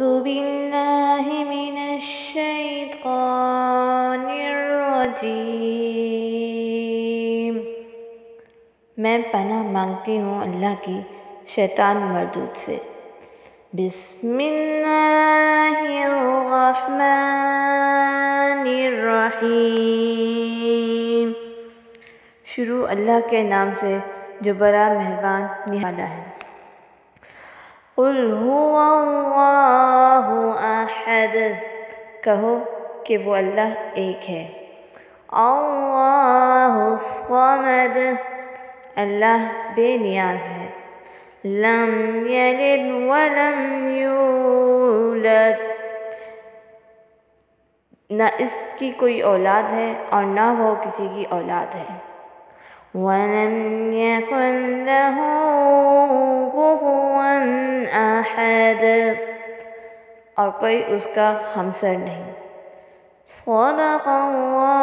أعوذ بالله من الشيطان الرجیم، میں پناہ مانگتی ہوں اللہ کی شیطان مردود سے۔ بسم اللہ الرحمن الرحیم، شروع اللہ کے نام سے جو بڑا مہربان نہالا ہے۔ قل هو اللہ احد، کہو کہ وہ اللہ ایک ہے۔ اللہ الصمد، اللہ بے نیاز ہے۔ لم یلد ولم یولد، نہ اس کی کوئی اولاد ہے اور نہ وہ کسی کی اولاد ہے۔ وَلَمْ يَكُنْ لَهُ كُفُوًا أَحَدٌ، اور کوئی اس کا ہمسر نہیں۔ صدق اللہ